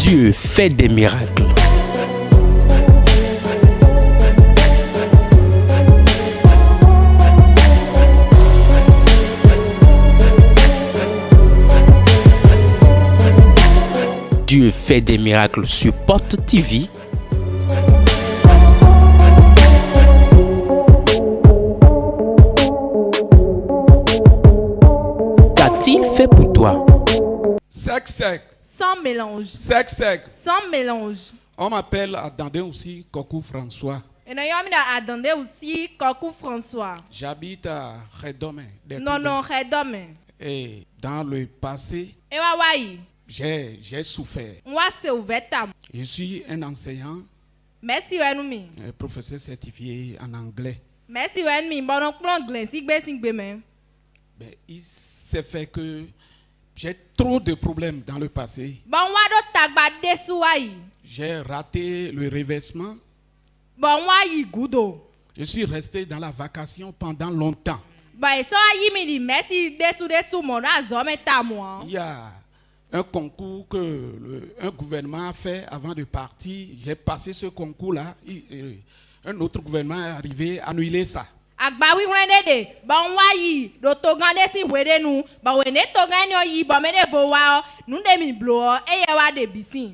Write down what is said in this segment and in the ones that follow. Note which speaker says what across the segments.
Speaker 1: Dieu fait des miracles. Dieu fait des miracles sur Porte TV. Qu'a-t-il fait pour toi?
Speaker 2: Sec.
Speaker 3: Sans mélange.
Speaker 2: Sec.
Speaker 3: Sans mélange.
Speaker 2: On m'appelle à Dandin aussi Kokou François.
Speaker 3: Et nous avons attendé aussi Kokou François.
Speaker 2: J'habite à Redome.
Speaker 3: Non, Redome.
Speaker 2: Et dans le passé,
Speaker 3: Et waouaï.
Speaker 2: j'ai souffert.
Speaker 3: Moi, c'est ouvert.
Speaker 2: Je suis un enseignant,
Speaker 3: Merci, Wenoumi.
Speaker 2: professeur certifié en anglais.
Speaker 3: Merci, Wenoumi. Bon, on prend anglais. Si
Speaker 2: Ben, il s'est fait que j'ai trop de problèmes dans le passé.
Speaker 3: Bon, on va tagba desouaï.
Speaker 2: J'ai raté le reversement.
Speaker 3: Bon, on va y goudo.
Speaker 2: Je suis resté dans la vacation pendant longtemps.
Speaker 3: Bon, ça y me dit merci dessous mon azom et à moi.
Speaker 2: Il y a un concours que un gouvernement a fait avant de partir. J'ai passé ce concours-là. Un autre gouvernement est arrivé à annuler ça.
Speaker 3: Agba wi wrende de bon wa yi do to gande si wede nu ba we ne to gane yi ba me de vo wa nu de mi blo e ye wa de bisin.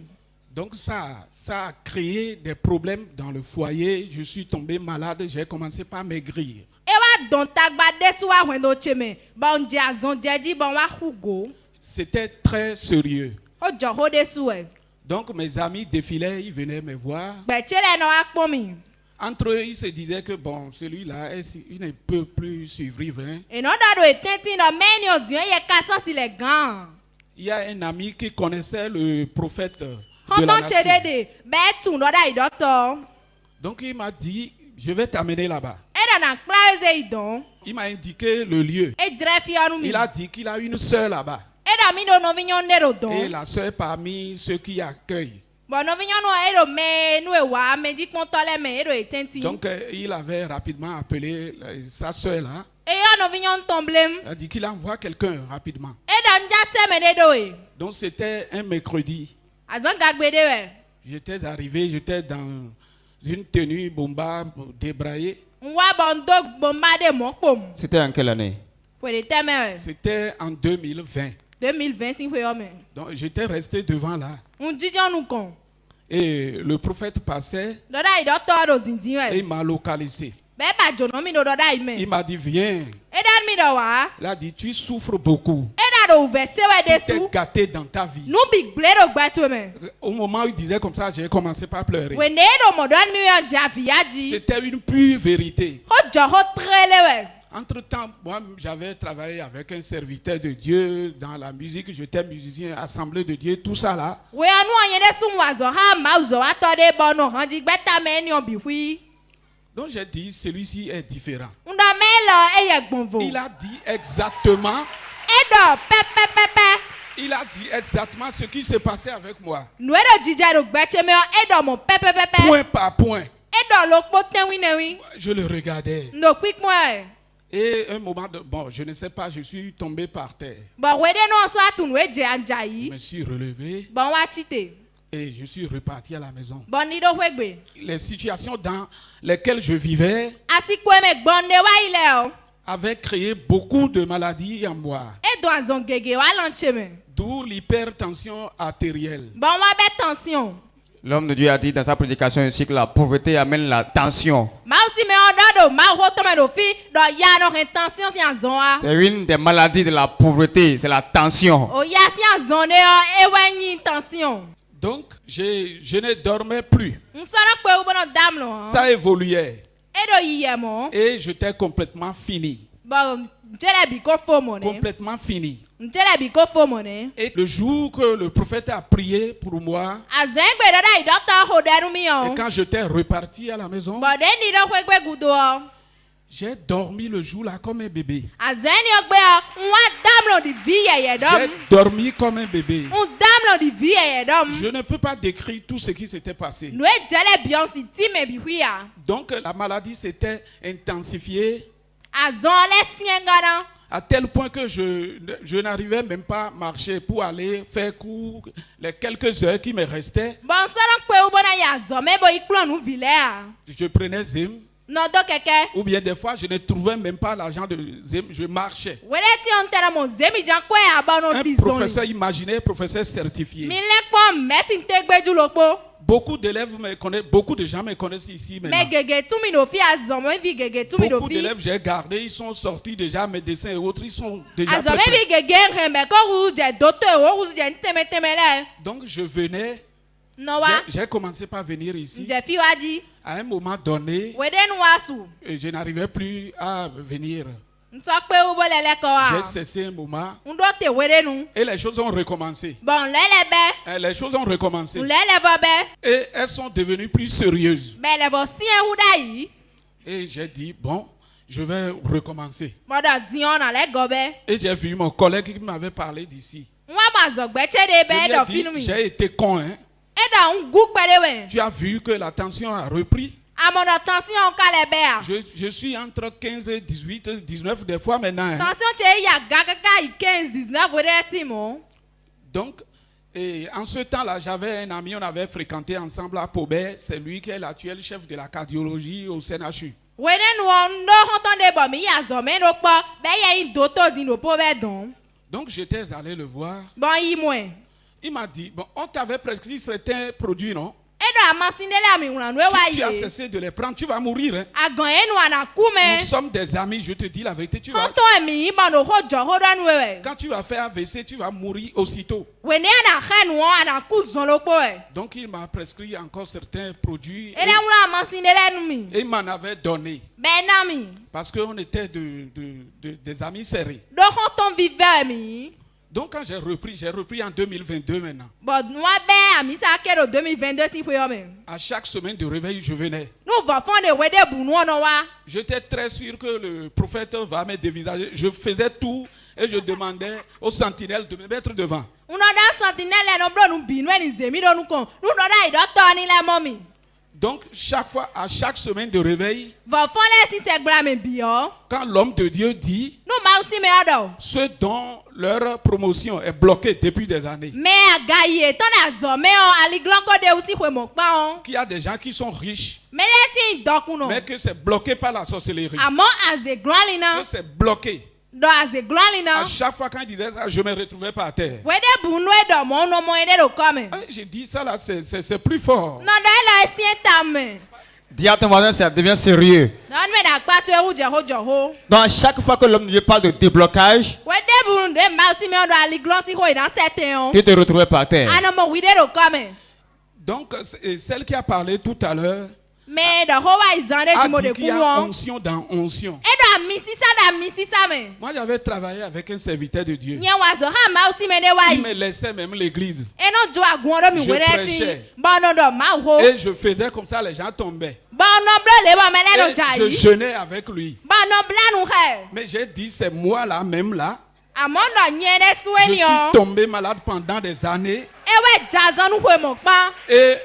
Speaker 2: Donc ça a créé des problèmes dans le foyer. Je suis tombé malade, j'ai commencé par maigrir.
Speaker 3: E wa don tagba desu wa wendo cheme ba on dia zon dedi bon wa hugo.
Speaker 2: C'était très sérieux.
Speaker 3: O jo ho desu e.
Speaker 2: Donc mes amis défilaient, ils venaient me voir.
Speaker 3: Be chele no akpo mi.
Speaker 2: Entre eux, ils se disaient que bon, celui-là, il ne peut plus survivre. Hein.
Speaker 3: Et non da do etenti no meni o dion ye kasa si le gan.
Speaker 2: Il y a un ami qui connaissait le prophète de la
Speaker 3: Honton
Speaker 2: nation.
Speaker 3: chede de be tun do da docteur.
Speaker 2: Donc il m'a dit, je vais t'amener là-bas.
Speaker 3: E da na kplaze idon.
Speaker 2: Il m'a indiqué le lieu.
Speaker 3: E drefi anu mi.
Speaker 2: Il a dit qu'il a une sœur là-bas.
Speaker 3: E da mi do no vignon de do don.
Speaker 2: Et la sœur parmi ceux qui accueillent.
Speaker 3: Bon, nous venons mais nous mais dit qu'on t'allait mais etenti.
Speaker 2: Donc il avait rapidement appelé sa sœur là.
Speaker 3: Et nous venons tomber.
Speaker 2: Il a dit qu'il envoie quelqu'un rapidement.
Speaker 3: Et dans déjà c'est me
Speaker 2: Donc c'était un mercredi.
Speaker 3: Azan gagbede we.
Speaker 2: J'étais arrivé, j'étais dans une tenue bomba débraillée.
Speaker 3: Wa bondo bombade mon pom.
Speaker 4: C'était en quelle année?
Speaker 3: Pour les thèmes.
Speaker 2: C'était en 2020.
Speaker 3: 2020 si vous avez.
Speaker 2: Donc j'étais resté devant là.
Speaker 3: On dit nous con.
Speaker 2: Et le prophète passait
Speaker 3: Doda docteur do dindi
Speaker 2: et
Speaker 3: we.
Speaker 2: il m'a localisé.
Speaker 3: Be ba jono mi do doda ime.
Speaker 2: Il m'a dit viens.
Speaker 3: Et dan mi do wa.
Speaker 2: Il a dit tu souffres beaucoup.
Speaker 3: Et da do verse we
Speaker 2: Tu
Speaker 3: desu.
Speaker 2: t'es gâté dans ta vie.
Speaker 3: Nous big bledo gbato me.
Speaker 2: Au moment où il disait comme ça, j'ai commencé par pleurer.
Speaker 3: We ne do mo don mi an javiaji.
Speaker 2: C'était une pure vérité.
Speaker 3: Ho jo ho trele we.
Speaker 2: Entre-temps, moi, j'avais travaillé avec un serviteur de Dieu dans la musique. J'étais musicien, assemblée de Dieu, tout ça là.
Speaker 3: We anu anye de sun wazo ha ma uzo wa to de bono hanji gbeta me ni obi hui.
Speaker 2: Donc j'ai dit, celui-ci est différent.
Speaker 3: Unda melo eye gbonvo.
Speaker 2: Il a dit exactement,
Speaker 3: Edo pepe.
Speaker 2: il a dit exactement ce qui s'est passé avec moi.
Speaker 3: Nu edo jija do gbeche me edo mo pepe.
Speaker 2: Point par point.
Speaker 3: Edo lo po tenwi newi.
Speaker 2: Je le regardais.
Speaker 3: No quick mo e.
Speaker 2: Et un moment, bon, je ne sais pas, je suis tombé par terre.
Speaker 3: Bon we de no so atun we je
Speaker 2: Je
Speaker 3: anjayi.
Speaker 2: me suis relevé
Speaker 3: Bon wa chite.
Speaker 2: et je suis reparti à la maison.
Speaker 3: Bon ni do wegbe.
Speaker 2: Les situations dans lesquelles je vivais
Speaker 3: Asikwe me gbonde wa ile o.
Speaker 2: avaient créé beaucoup de maladies en moi.
Speaker 3: Edo azon gege wa lanche me.
Speaker 2: D'où l'hypertension artérielle.
Speaker 3: Bon wa be tension.
Speaker 4: L'homme de Dieu a dit dans sa prédication ici que la pauvreté amène la tension.
Speaker 3: Ma aussi me ododo ma hoto me do fi do ya no intention si azon wa.
Speaker 4: C'est une des maladies de la pauvreté, c'est la tension.
Speaker 3: O ya si azon de o ewenyi tension.
Speaker 2: Donc, je ne dormais plus.
Speaker 3: Nsana kwe ubono dam lo.
Speaker 2: Ça évoluait.
Speaker 3: Edo yiye mo.
Speaker 2: Et j'étais complètement fini.
Speaker 3: Bon, njele bi ko fo mo ne.
Speaker 2: Complètement fini.
Speaker 3: Njele bi ko fo mo ne.
Speaker 2: Et le jour que le prophète a prié pour moi,
Speaker 3: Azengbe doda i doctor ho denu mi
Speaker 2: et
Speaker 3: o.
Speaker 2: quand j'étais reparti à la maison,
Speaker 3: Bon de ni do kwekwe gudo o.
Speaker 2: j'ai dormi le jour là comme un bébé.
Speaker 3: Azeni ogbe o, nwa dam lo di vi yeye dom.
Speaker 2: J'ai dormi comme un bébé.
Speaker 3: Un dam lo di vi yeye dom.
Speaker 2: Je ne peux pas décrire tout ce qui s'était passé.
Speaker 3: Nous jele bionsi ti me bi huya.
Speaker 2: Donc la maladie s'était intensifiée.
Speaker 3: Azon le sien gana.
Speaker 2: À tel point que je n'arrivais même pas à marcher pour aller faire cours les quelques heures qui me restaient.
Speaker 3: Bon, ça donc peut ou bon ya zome bo ikplo nu vile a.
Speaker 2: Je prenais Zim.
Speaker 3: Non do keke.
Speaker 2: Ou bien des fois, je ne trouvais même pas l'argent de Zim. Je marchais.
Speaker 3: Wele ti on tera mo zemi jan kwe aba no
Speaker 2: Un
Speaker 3: bizoni.
Speaker 2: professeur imaginé, professeur certifié.
Speaker 3: Mi le pon mesi ntegbeju lopo.
Speaker 2: Beaucoup d'élèves me connaissent, beaucoup de gens me connaissent ici maintenant.
Speaker 3: Mais gege tu mi no fi azome vi gege tu mi no
Speaker 2: Beaucoup
Speaker 3: fi.
Speaker 2: d'élèves j'ai gardé, ils sont sortis déjà, mes dessins et autres, ils sont déjà
Speaker 3: Azome
Speaker 2: prêts.
Speaker 3: vi gege rembe ko ru je docteur wo ru je nteme temele.
Speaker 2: Donc je venais,
Speaker 3: No wa.
Speaker 2: j'ai commencé par venir ici.
Speaker 3: Je fi waji.
Speaker 2: À un moment donné,
Speaker 3: Wede nu wasu.
Speaker 2: je n'arrivais plus à venir.
Speaker 3: Nso pe ou bo lele ko
Speaker 2: J'ai
Speaker 3: wa.
Speaker 2: cessé un moment
Speaker 3: Ndo te wede nu.
Speaker 2: et les choses ont recommencé.
Speaker 3: Bon lele be.
Speaker 2: Les choses ont recommencé
Speaker 3: Lele vo be.
Speaker 2: et elles sont devenues plus sérieuses.
Speaker 3: Be le vo si en huda yi.
Speaker 2: Et j'ai dit, bon, je vais recommencer.
Speaker 3: Modo dion na le gobe.
Speaker 2: Et j'ai vu mon collègue qui m'avait parlé d'ici.
Speaker 3: Nwa ma zogbe chede
Speaker 2: Je
Speaker 3: be
Speaker 2: lui ai
Speaker 3: do
Speaker 2: dit,
Speaker 3: filmi.
Speaker 2: j'ai été con, hein.
Speaker 3: E da un gu pere we.
Speaker 2: Tu as vu que la tension a repris.
Speaker 3: Amono tension ka le be a.
Speaker 2: Je suis entre 15 et 18, 19 des fois maintenant. Hein.
Speaker 3: Tension che ya gagaka i 15 19 wede ti mo.
Speaker 2: Donc, et en ce temps-là, j'avais un ami, on avait fréquenté ensemble à Pobert. C'est lui qui est l'actuel chef de la cardiologie au CNHU.
Speaker 3: Wede nu ndo hontonde bo mi ya zome no po. Be ye in doto di no po be don.
Speaker 2: Donc, j'étais allé le voir.
Speaker 3: Bon yi mwen.
Speaker 2: Il m'a dit, bon, on t'avait prescrit certains produits, non?
Speaker 3: E do amasindele ami wuna no e wa
Speaker 2: Tu as
Speaker 3: ye.
Speaker 2: cessé de les prendre, tu vas mourir. Hein.
Speaker 3: Agan e nu ana kume.
Speaker 2: Nous sommes des amis, je te dis la vérité.
Speaker 3: Honton emi ibo no hojo hodo nu we.
Speaker 2: Quand tu vas faire AVC, tu vas mourir aussitôt.
Speaker 3: Wene ana khe nu ana ku zon lo po e.
Speaker 2: Donc, il m'a prescrit encore certains produits
Speaker 3: E le wuna amasindele nu mi.
Speaker 2: et il m'en avait donné.
Speaker 3: Be na mi.
Speaker 2: Parce qu'on était des amis serrés.
Speaker 3: Do honton vive mi.
Speaker 2: Donc, quand j'ai repris en 2022 maintenant.
Speaker 3: Bon, moi, ben, ami, ça a 2022 si vous avez.
Speaker 2: À chaque semaine de réveil, je venais.
Speaker 3: Nous va faire des wede bounou, non, wa.
Speaker 2: J'étais très sûr que le prophète va me dévisager. Je faisais tout et je demandais aux sentinelles de me mettre devant.
Speaker 3: On a dans sentinelle, non, bro, nous binu, ni zemi, nous con. Nous n'avons pas docteur ni la mommy.
Speaker 2: Donc, à chaque semaine de réveil,
Speaker 3: Va faire les si c'est blâme bio.
Speaker 2: quand l'homme de Dieu dit
Speaker 3: Nous m'a aussi me ado.
Speaker 2: ceux dont leur promotion est bloquée depuis des années,
Speaker 3: Mais à gailler, ton azome, on a l'iglanco de aussi pour mon pan.
Speaker 2: qu'il y a des gens qui sont riches,
Speaker 3: Mais les tiens doc ou non.
Speaker 2: mais que c'est bloqué par la sorcellerie,
Speaker 3: Amon azé glolina.
Speaker 2: que c'est bloqué.
Speaker 3: Do azé glolina.
Speaker 2: À chaque fois quand il disait ça, je me retrouvais par terre.
Speaker 3: Wede bounou et do mon no mo ede do comme.
Speaker 2: Et j'ai dit ça là, c'est plus fort.
Speaker 3: Non, da la sien tame.
Speaker 4: Dis à ton voisin, ça devient sérieux.
Speaker 3: Non, mais da pas tu ou jeho jeho.
Speaker 4: Donc, à chaque fois que l'homme de Dieu parle de déblocage,
Speaker 3: Wede bounou de ma aussi me do aliglon si ko dans certain.
Speaker 4: tu te retrouves par terre.
Speaker 3: Ano mo wide do comme.
Speaker 2: Donc, celle qui a parlé tout à l'heure
Speaker 3: Mais do ho wa izande
Speaker 2: a
Speaker 3: di mo de
Speaker 2: dit qu'il y a
Speaker 3: kuno.
Speaker 2: onction dans onction.
Speaker 3: E do misi sa me.
Speaker 2: Moi, j'avais travaillé avec un serviteur de Dieu.
Speaker 3: Nye wa zo ha ma aussi me de wa
Speaker 2: Il
Speaker 3: yi.
Speaker 2: me laissait même l'église.
Speaker 3: E no jo agun do mi
Speaker 2: Je
Speaker 3: wede ti.
Speaker 2: prêchais.
Speaker 3: Bon no do ma ho.
Speaker 2: Et je faisais comme ça, les gens tombaient.
Speaker 3: Bon no blo le bo me le do
Speaker 2: Et je
Speaker 3: jai.
Speaker 2: jeûnais avec lui.
Speaker 3: Bon no bla nu he.
Speaker 2: Mais j'ai dit, c'est moi là, même là.
Speaker 3: Amon do nye de
Speaker 2: Je
Speaker 3: sueni
Speaker 2: suis
Speaker 3: o.
Speaker 2: tombé malade pendant des années.
Speaker 3: E we jazan nu ho mo pa.
Speaker 2: Et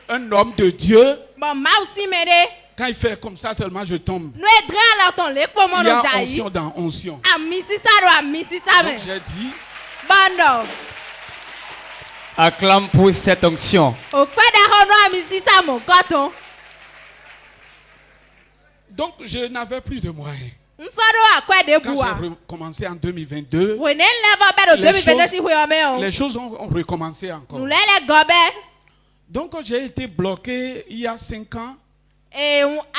Speaker 2: un homme de Dieu,
Speaker 3: Bon ma aussi me de.
Speaker 2: quand il fait comme ça seulement, je tombe.
Speaker 3: No e dra la ton le po mo
Speaker 2: Il y
Speaker 3: no
Speaker 2: a
Speaker 3: jai.
Speaker 2: onction dans onction.
Speaker 3: Amisi sa do amisi sa me.
Speaker 2: Donc j'ai dit,
Speaker 3: Bando.
Speaker 4: Acclame pour cette onction.
Speaker 3: O pe da ho no amisi sa mo koton.
Speaker 2: donc je n'avais plus de moyens.
Speaker 3: Nsoro akwe de
Speaker 2: Quand
Speaker 3: bua.
Speaker 2: j'ai recommencé en 2022,
Speaker 3: We ne level be do
Speaker 2: Les
Speaker 3: 2022
Speaker 2: choses-
Speaker 3: si we o me o.
Speaker 2: les choses ont recommencé encore.
Speaker 3: Nou lele gobe.
Speaker 2: Donc j'ai été bloqué il y a 5 ans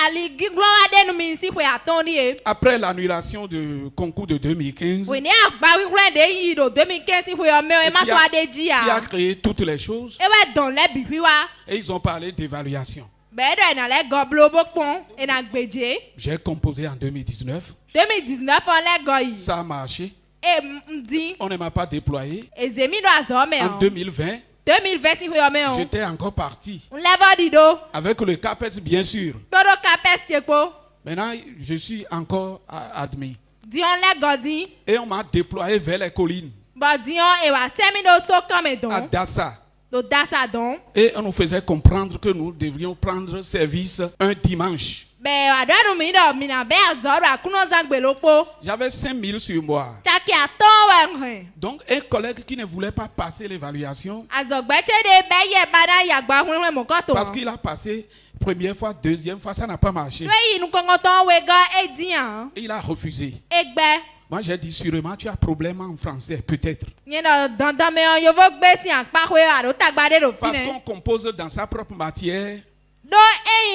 Speaker 3: Aligi gloire de nou mi si we atoni e.
Speaker 2: après l'annulation du concours de 2015
Speaker 3: We ne agba wi kure de yi do 2015 si we o me o e ma
Speaker 2: qui
Speaker 3: so
Speaker 2: a,
Speaker 3: ade ji
Speaker 2: qui a
Speaker 3: a.
Speaker 2: créé toutes les choses
Speaker 3: E we don le bi wi wa.
Speaker 2: et ils ont parlé d'évaluation.
Speaker 3: Be do na le goblo bokpon e na gbeje.
Speaker 2: J'ai composé en 2019,
Speaker 3: 2019 on le go yi.
Speaker 2: ça a marché,
Speaker 3: E mdi
Speaker 2: on ne m'a pas déployé.
Speaker 3: ezemi do azo me
Speaker 2: En
Speaker 3: o.
Speaker 2: 2020,
Speaker 3: 2020 si we o me o.
Speaker 2: j'étais encore parti
Speaker 3: On level di do.
Speaker 2: avec le CAPES bien sûr.
Speaker 3: Todo kapes chepo.
Speaker 2: Maintenant, je suis encore admis
Speaker 3: Di on le godi.
Speaker 2: et on m'a déployé vers les collines
Speaker 3: But di on e wa semi do so come
Speaker 2: à
Speaker 3: don.
Speaker 2: Dassa.
Speaker 3: Do dasa don.
Speaker 2: Et on nous faisait comprendre que nous devrions prendre service un dimanche.
Speaker 3: Be adonu mi do mi na be azoro akuno zangbe lopo.
Speaker 2: J'avais 5 000 sur moi.
Speaker 3: Chaki aton we.
Speaker 2: Donc, un collègue qui ne voulait pas passer l'évaluation,
Speaker 3: Azogbeche de be ye bana yagba hunwe mokoto.
Speaker 2: parce qu'il a passé première fois, deuxième fois, ça n'a pas marché.
Speaker 3: We nu kongoton we ga edian.
Speaker 2: Et il a refusé.
Speaker 3: Egbe.
Speaker 2: Moi, j'ai dit sûrement, tu as problème en français, peut-être.
Speaker 3: Nye no dandan me yo vo gbe si anpa we aro tagbade do
Speaker 2: Parce
Speaker 3: fine.
Speaker 2: qu'on compose dans sa propre matière.
Speaker 3: Do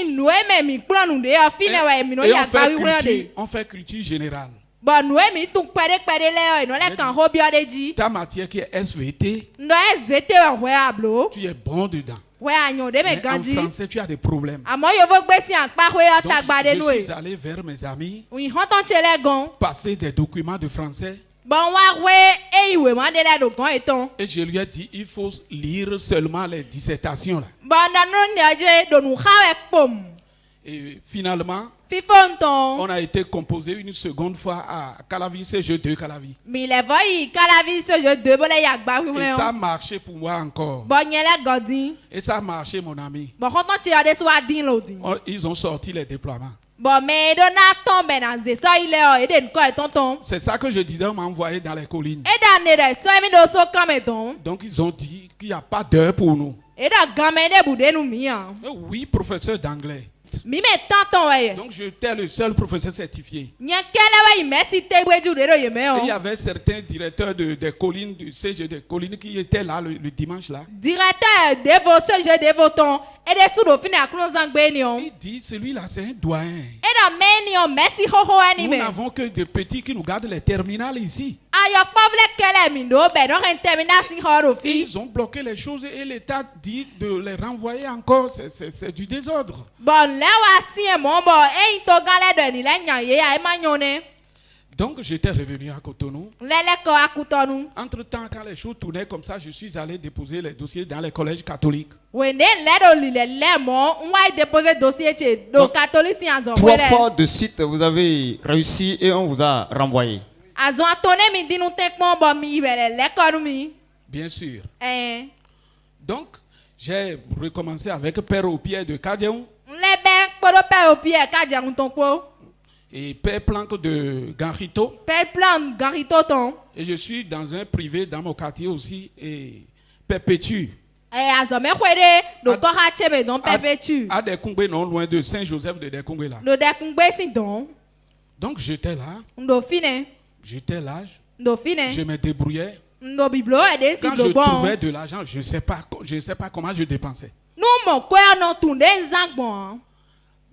Speaker 3: nu me mi planu de o fine we mi no
Speaker 2: Et
Speaker 3: yagba wi de.
Speaker 2: on fait culture générale.
Speaker 3: Bon nu mi tun pere le o no le kan ho bi o de ji.
Speaker 2: Ta matière qui est SVT,
Speaker 3: Ndo SVT we ablo.
Speaker 2: tu es bon dedans.
Speaker 3: We anyo de me
Speaker 2: Mais en
Speaker 3: ganji.
Speaker 2: français, tu as des problèmes.
Speaker 3: Amo yo vo gbe si anpa we o
Speaker 2: Donc,
Speaker 3: tagbade
Speaker 2: je
Speaker 3: nu e.
Speaker 2: suis allé vers mes amis,
Speaker 3: Oui, honton chele gon.
Speaker 2: passer des documents de français.
Speaker 3: Bon wa we iwe ma de la do gon eton.
Speaker 2: Et je lui ai dit, il faut lire seulement les dissertations là.
Speaker 3: Bon nanu ni aje do nu hawe pom.
Speaker 2: Et finalement,
Speaker 3: Fifon ton.
Speaker 2: on a été composé une seconde fois à Calavi, CG2 Calavi.
Speaker 3: Mi le voyi kala vi so je de bole yagba wi
Speaker 2: Et ça a
Speaker 3: won.
Speaker 2: marché pour moi encore.
Speaker 3: Bon nyele godin.
Speaker 2: Et ça a marché, mon ami.
Speaker 3: Bon honton che ade so adin lodi.
Speaker 2: Ils ont sorti les déploiements.
Speaker 3: Bon me do na ton ben na ze so ile o ede nko e tonton.
Speaker 2: C'est ça que je disais, on m'a envoyé dans les collines.
Speaker 3: E da ne de so mi do so kam eton.
Speaker 2: Donc ils ont dit qu'il n'y a pas d'heure pour nous.
Speaker 3: E da game de bude nu mi an.
Speaker 2: Oui, professeur d'anglais.
Speaker 3: Mi me tonton we.
Speaker 2: Donc j'étais le seul professeur certifié.
Speaker 3: Nye kele we merci te weju de do ye me
Speaker 2: Et il y
Speaker 3: o.
Speaker 2: avait certains directeurs des collines, du CG des collines qui étaient là le dimanche là.
Speaker 3: Directeur devo so je devo ton. E de su do fine akuno zangbe ni on.
Speaker 2: Il dit, celui-là c'est un doyen.
Speaker 3: E da me ni on merci ho ho ani
Speaker 2: Nous
Speaker 3: me.
Speaker 2: n'avons que des petits qui nous gardent les terminales ici.
Speaker 3: Ayo povle kele mi do be no ren terminal si horo
Speaker 2: Et
Speaker 3: fi.
Speaker 2: ils ont bloqué les choses et l'État dit de les renvoyer encore. C'est du désordre.
Speaker 3: Bon le wa si e mo bo e to gale do ni le nyan ye ya e ma nyone.
Speaker 2: Donc j'étais revenu à Cotonou.
Speaker 3: Lele ko akutonu.
Speaker 2: Entre-temps, quand les choses tournaient comme ça, je suis allé déposer les dossiers dans les collèges catholiques.
Speaker 3: Wende le do li le mo nwa déposer dossier che do catholique si azon
Speaker 4: 3
Speaker 3: wele.
Speaker 4: fois de suite, vous avez réussi et on vous a renvoyé.
Speaker 3: Azon atone mi dinu tekpon bo mi wele le ko nu mi.
Speaker 2: Bien sûr.
Speaker 3: Donc,
Speaker 2: Donc, j'ai recommencé avec Père au pied de Kadjeon
Speaker 3: le be kpodo pe o pie ka jangun ton po.
Speaker 2: et Père Planque de Ganrito.
Speaker 3: Pe plan garito ton.
Speaker 2: Et je suis dans un privé dans mon quartier aussi. Et Perpétue.
Speaker 3: Azon me kwede do ko ha chebe don perpetu.
Speaker 2: À Dekungbe, non loin de Saint-Joseph de Dekungbe là.
Speaker 3: Do de kungbe si don.
Speaker 2: Donc, j'étais là.
Speaker 3: Ndo fine.
Speaker 2: J'étais là.
Speaker 3: Ndo fine.
Speaker 2: Je me débrouillais.
Speaker 3: Ndo biblo e de si
Speaker 2: Quand je
Speaker 3: do bon.
Speaker 2: trouvais de l'argent, je ne sais pas comment je dépensais.
Speaker 3: Nou mo kwe non tunde nzangbon.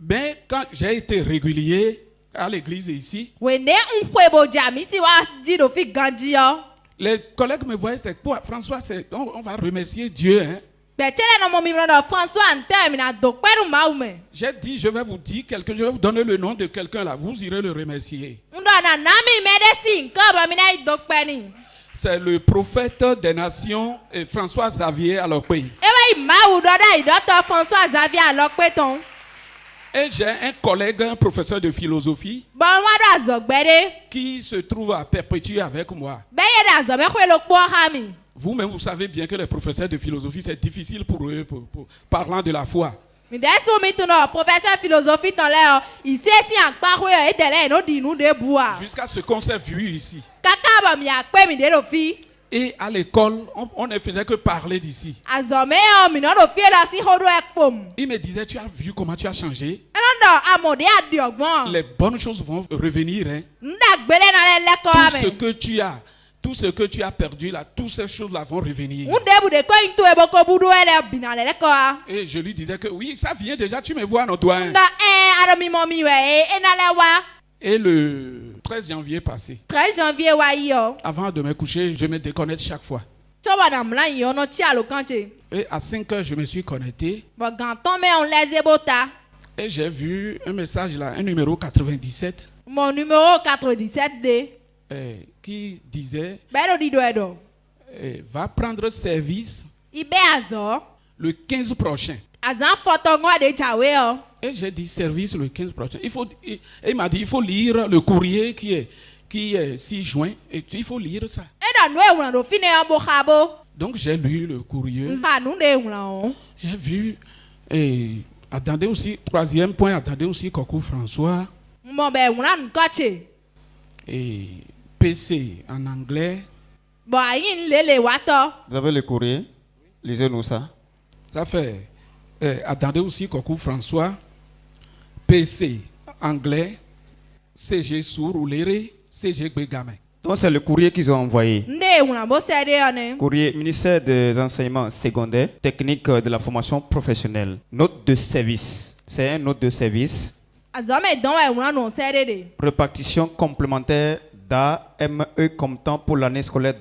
Speaker 2: Mais quand j'ai été régulier à l'église ici,
Speaker 3: Wende nkwebo jami si wa ji do fi ganji yo.
Speaker 2: les collègues me voyaient, c'est quoi, François, on va remercier Dieu. Hein.
Speaker 3: Be chele no mo mi no François ante mi na do kweru ma ume.
Speaker 2: J'ai dit, je vais vous dire je vais vous donner le nom de quelqu'un là, vous irez le remercier.
Speaker 3: Ndo na nami medesi nko ba mi na do kweni.
Speaker 2: C'est le prophète des nations, François Xavier à leur pays.
Speaker 3: Ewa imawu do da Dr. François Xavier alokpe ton.
Speaker 2: Et j'ai un collègue, un professeur de philosophie,
Speaker 3: Bon wa do azogbede.
Speaker 2: qui se trouve à Perpétuer avec moi.
Speaker 3: Be ye da azome kwe lo kpo ha mi.
Speaker 2: Vous-même, vous savez bien que les professeurs de philosophie, c'est difficile pour eux, parlant de la foi.
Speaker 3: Mi de so mi tuno professeur philosophie ton le isi si anpa kwe e tele no di nu de bua.
Speaker 2: Jusqu'à ce qu'on s'est vu ici.
Speaker 3: Kaka ba mi akpe mi de do fi.
Speaker 2: Et à l'école, on ne faisait que parler d'ici.
Speaker 3: Azome o mi no do fi la si hodo ekpom.
Speaker 2: Il me disait, tu as vu comment tu as changé?
Speaker 3: Enondo amode adi ogbon.
Speaker 2: Les bonnes choses vont revenir. Hein.
Speaker 3: Nda gbele na le leko ame.
Speaker 2: Tout ce que tu as perdu là, toutes ces choses-là vont revenir.
Speaker 3: Unde bude ko into eboko budu ele bina le leko a.
Speaker 2: Et je lui disais que oui, ça vient déjà, tu me vois, non, toi. Hein.
Speaker 3: Nda aro mi momi we na le wa.
Speaker 2: Et le 13 janvier passé,
Speaker 3: 13 janvier wa yo.
Speaker 2: avant de me coucher, je me déconnecte chaque fois.
Speaker 3: Choba na mlan yo no chi alo kanche.
Speaker 2: Et à 5 heures, je me suis connecté.
Speaker 3: Bo ganton me on les ebota.
Speaker 2: Et j'ai vu un message là, un numéro 97,
Speaker 3: Mon numéro 97D.
Speaker 2: qui disait
Speaker 3: Bero di do edo.
Speaker 2: va prendre service
Speaker 3: Ibe azo.
Speaker 2: le 15 prochain.
Speaker 3: Azan photo ngwa de jawe o.
Speaker 2: Et j'ai dit service le 15 prochain. Et il m'a dit il faut lire le courrier qui est 6 juin. Et il faut lire ça.
Speaker 3: Eda no e wuna do fine abo khabo.
Speaker 2: Donc j'ai lu le courrier.
Speaker 3: Nza nu de wuna o.
Speaker 2: J'ai vu Attendez aussi, troisième point, attendez aussi Kokou François.
Speaker 3: Mo be wuna nkoche.
Speaker 2: Et PC en anglais.
Speaker 3: Bon, ayin lele wato.
Speaker 4: Vous avez le courrier? Lisez-nous ça.
Speaker 2: Ça fait, attendez aussi Kokou François. PC anglais. CG Souroulere, CG Begame.
Speaker 4: Donc c'est le courrier qu'ils ont envoyé.
Speaker 3: Nde wuna bo sede yone.
Speaker 4: Courrier ministère des enseignements secondaires, technique de la formation professionnelle. Note de service. C'est un note de service.
Speaker 3: Azome don we wuna no sede de.
Speaker 4: Répartition complémentaire d'AME comme temps pour l'année scolaire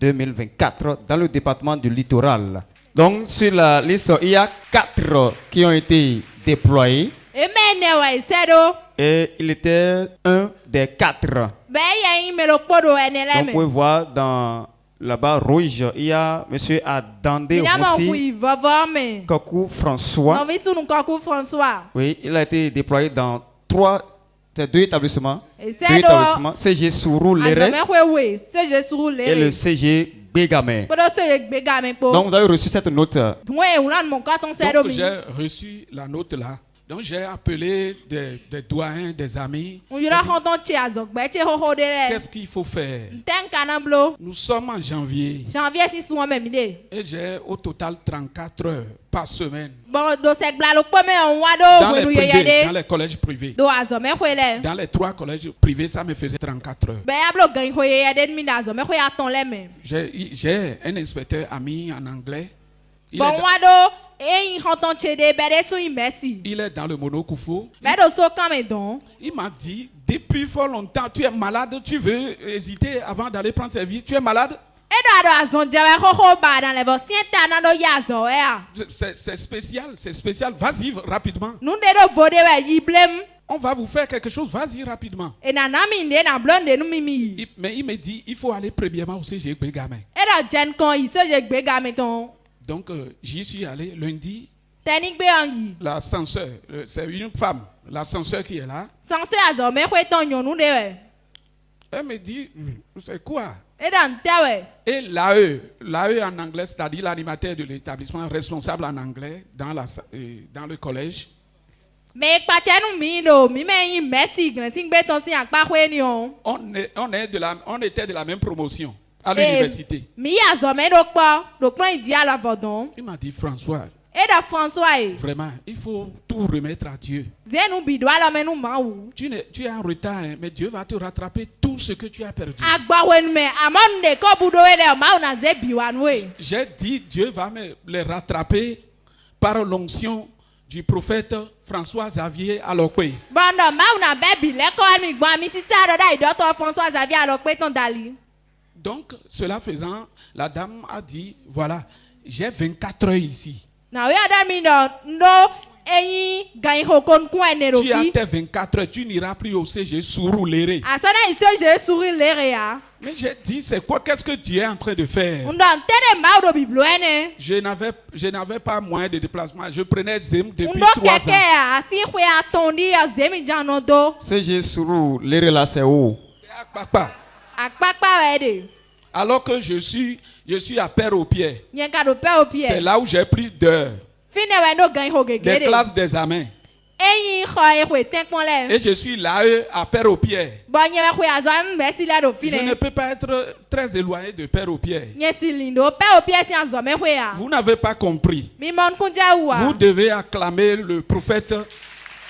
Speaker 4: 2023-2024 dans le département du littoral. Donc sur la liste, il y a 4 qui ont été déployés.
Speaker 3: Emene we sedo.
Speaker 4: Et il était un des 4.
Speaker 3: Be yin me lo podo ene
Speaker 4: Donc, vous
Speaker 3: leme.
Speaker 4: pouvez voir dans là-bas rouge, il y a monsieur Adandé
Speaker 3: Mina mo
Speaker 4: Rossi,
Speaker 3: kui vovo me.
Speaker 4: Kokou François.
Speaker 3: No visu nu koku François.
Speaker 4: Oui, il a été déployé dans 2 établissements.
Speaker 3: Et
Speaker 4: 2
Speaker 3: c'est
Speaker 4: établissements, CG Sourou Léré
Speaker 3: Azome kwe we, seje suru
Speaker 4: et le
Speaker 3: lele.
Speaker 4: CG Bégamé.
Speaker 3: Podo seje gbega me po.
Speaker 4: Donc, vous avez reçu cette note.
Speaker 3: Dwe wuna mon carton sedo
Speaker 2: Donc
Speaker 3: mi.
Speaker 2: j'ai reçu la note là. Donc j'ai appelé des doyens, des amis.
Speaker 3: On yura konton che azogbe che ho ho de le.
Speaker 2: Qu'est-ce qu'il faut faire?
Speaker 3: Ten kanablo.
Speaker 2: Nous sommes en janvier
Speaker 3: Janvier si suwa me mi de.
Speaker 2: et j'ai au total 34 heures par semaine
Speaker 3: Bon do se gbla lo pome on
Speaker 2: dans
Speaker 3: wado
Speaker 2: les
Speaker 3: wenu
Speaker 2: privés, dans
Speaker 3: yeyede.
Speaker 2: les collèges privés.
Speaker 3: Do azome kwele.
Speaker 2: Dans les 3 collèges privés, ça me faisait 34 heures.
Speaker 3: Be ablo gan ho yeyede mi da azome kwe aton le me.
Speaker 2: J'ai un inspecteur ami en anglais.
Speaker 3: Bon wado e yin konton che de be de su imesi.
Speaker 2: Il est dans le monocoufo.
Speaker 3: Be do so kan me don.
Speaker 2: Il m'a dit, depuis fort longtemps, tu es malade, tu veux hésiter avant d'aller prendre service, tu es malade?
Speaker 3: E do ado azon jewe ho ho ba dan le bo sienta na do yazo e a.
Speaker 2: C'est spécial, vas-y rapidement.
Speaker 3: Nu de do vode we yiblem.
Speaker 2: On va vous faire quelque chose, vas-y rapidement.
Speaker 3: E na na mi nde na blonde nu mimi.
Speaker 2: Mais il me dit, il faut aller premièrement au CG Bégamin.
Speaker 3: E do jen kon yi so je gbega me ton.
Speaker 2: Donc j'y suis allé lundi.
Speaker 3: Teni gbe an yi.
Speaker 2: L'ascenseur, c'est une femme, l'ascenseur qui est là.
Speaker 3: Sanse azome kwe ton yon nu de we.
Speaker 2: Elle me dit, c'est quoi?
Speaker 3: E do nte we.
Speaker 2: Et l'AE en anglais, c'est-à-dire l'animateur de l'établissement responsable en anglais dans le collège.
Speaker 3: Me kpache nu mi do mi me yin merci gren sing be ton sin akpa kwe ni on.
Speaker 2: On était de la même promotion à l'université.
Speaker 3: Mi azome do kpo idi ala vodon.
Speaker 2: Il m'a dit, François,
Speaker 3: E do François e.
Speaker 2: vraiment, il faut tout remettre à Dieu.
Speaker 3: Zenu bido ala me nu ma wu.
Speaker 2: Tu es en retard, hein, mais Dieu va te rattraper tout ce que tu as perdu.
Speaker 3: Agba wen me amon de ko budo we le ma una ze biwan we.
Speaker 2: J'ai dit, Dieu va me les rattraper par l'onction du prophète François Xavier Alokwe.
Speaker 3: Bando ma una bebi le ko mi gba mi si sa do da docteur François Xavier Alokwe ton dali.
Speaker 2: Donc, cela faisant, la dame a dit, voilà, j'ai 24 heures ici.
Speaker 3: Na we ada mi ndo eyin gan ho kon ku ene ro
Speaker 2: Tu as
Speaker 3: fi.
Speaker 2: tes 24 heures, tu n'iras plus au CG Sourouléré.
Speaker 3: Asana iso je sourire le rea.
Speaker 2: Mais j'ai dit, c'est quoi, qu'est-ce que Dieu est en train de faire?
Speaker 3: Ndo ntene ma do biblo ene.
Speaker 2: Je n'avais pas moyen de déplacement. Je prenais Zem depuis
Speaker 3: Ndo
Speaker 2: 3
Speaker 3: keke
Speaker 2: ans.
Speaker 3: a si kwe atondi a zemi jano do.
Speaker 4: CG Sourou Léré là, c'est où?
Speaker 2: C'est à Papa.
Speaker 3: Akpakpa we de.
Speaker 2: Alors que je suis à Père au pied.
Speaker 3: Nyen ka do pe o
Speaker 2: C'est
Speaker 3: pie.
Speaker 2: là où j'ai plus d'heures,
Speaker 3: Fine we ndo gan ho
Speaker 2: des
Speaker 3: gegede.
Speaker 2: classes d'examen.
Speaker 3: Eyin kho e kwe ten pon le.
Speaker 2: Et je suis là à Père au pied.
Speaker 3: Bon nye we kwe azan merci la do
Speaker 2: Je ne
Speaker 3: fine.
Speaker 2: peux pas être très éloigné de Père au pied.
Speaker 3: Nye si lindo pe o pie si azome kwe a.
Speaker 2: Vous n'avez pas compris.
Speaker 3: Mi mon kunja
Speaker 2: Vous
Speaker 3: wa.
Speaker 2: devez acclamer le prophète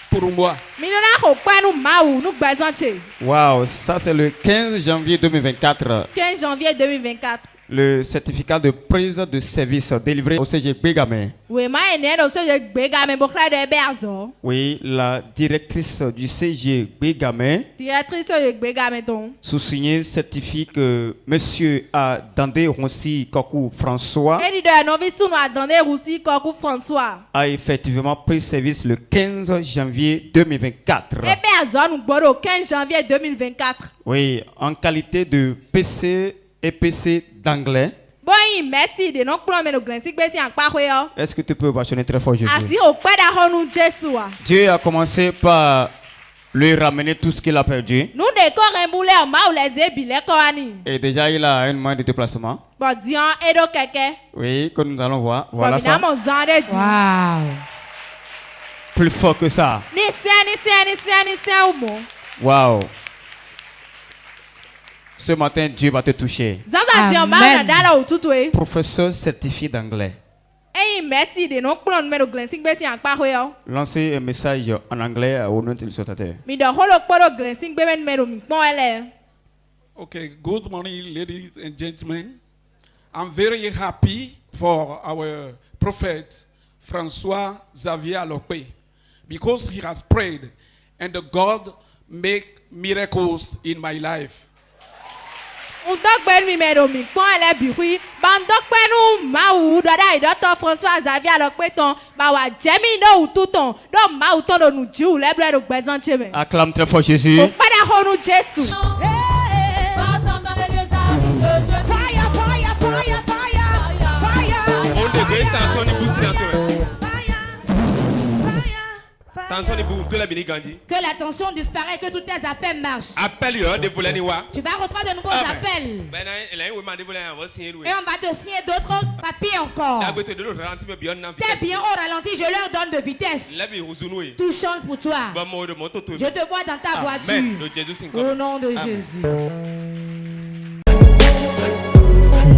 Speaker 2: pour moi.
Speaker 3: Mi no na ho pa nu ma wu nu gbazanche.
Speaker 4: Waouh, ça c'est le 15 janvier 2024.
Speaker 3: 15 janvier 2024.
Speaker 4: Le certificat de prise de service délivré au CG Bégamé.
Speaker 3: We ma ene do so je gbega me bokra de be azo.
Speaker 4: Oui, la directrice du CG Bégamé
Speaker 3: Directrice so je gbega me ton.
Speaker 4: sous-signé certifie que Monsieur Adandé Rossi Kokou François
Speaker 3: E di do no vi sunu adande Roussi Kokou François.
Speaker 4: a effectivement pris service le 15 janvier 2024.
Speaker 3: E be azo nu gbodo 15 janvier 2024.
Speaker 4: Oui, en qualité de PC et PC d'anglais.
Speaker 3: Bon yi merci de non plan me no grensi gbe si akpa kwe yo.
Speaker 4: Est-ce que tu peux ovationner très fort Jésus?
Speaker 3: Asi o pe da honu Jesu a.
Speaker 4: Dieu a commencé par lui ramener tout ce qu'il a perdu.
Speaker 3: Nou de ko remboule o ma ou les ebi le ko ani.
Speaker 4: Et déjà, il a un moyen de déplacement.
Speaker 3: Bon dian edo keke.
Speaker 4: Oui, que nous allons voir.
Speaker 3: Bon
Speaker 4: Voilà
Speaker 3: mina
Speaker 4: ça.
Speaker 3: mo zande di.
Speaker 5: Wow.
Speaker 4: Plus fort que ça.
Speaker 3: Ni c'est au mot.
Speaker 4: Waouh. Ce matin, Dieu va te toucher.
Speaker 3: Zaza dire ma dala ou tout oui.
Speaker 4: Professeur certifié d'anglais.
Speaker 3: Eh merci de non plan mais le glancing be si en pa ho.
Speaker 4: Lancez un message en anglais au nom de l'utilisateur.
Speaker 3: Mi do holo poro glancing be men mero mi pon ele.
Speaker 2: Okay, good morning, ladies and gentlemen. I'm very happy for our prophet François Xavier Alope because he has prayed and God make miracles in my life.
Speaker 3: Un dog ben mi mero mi pon ele bi hui. Ban dog penu ma u do da Dr. François Xavier Alope ton ba wa jemi no ututon do ma uton do nu ji u lebre do gbezan cheme.
Speaker 4: Acclame très fort Jésus.
Speaker 3: O pada ho nu Jésus.
Speaker 5: Que la tension disparaît, que toutes tes affaires marchent. Tu vas recevoir de nouveaux appels. Et on va te signer d'autres papiers encore. Tes biens au ralenti, je leur donne de vitesse. Tout change pour toi. Je te vois dans ta voiture. Au nom de Jésus.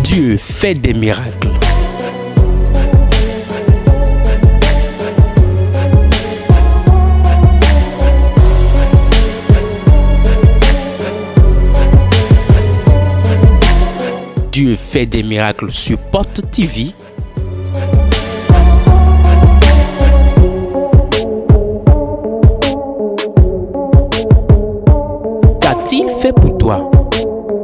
Speaker 1: Dieu fait des miracles. Dieu fait des miracles sur Porte TV.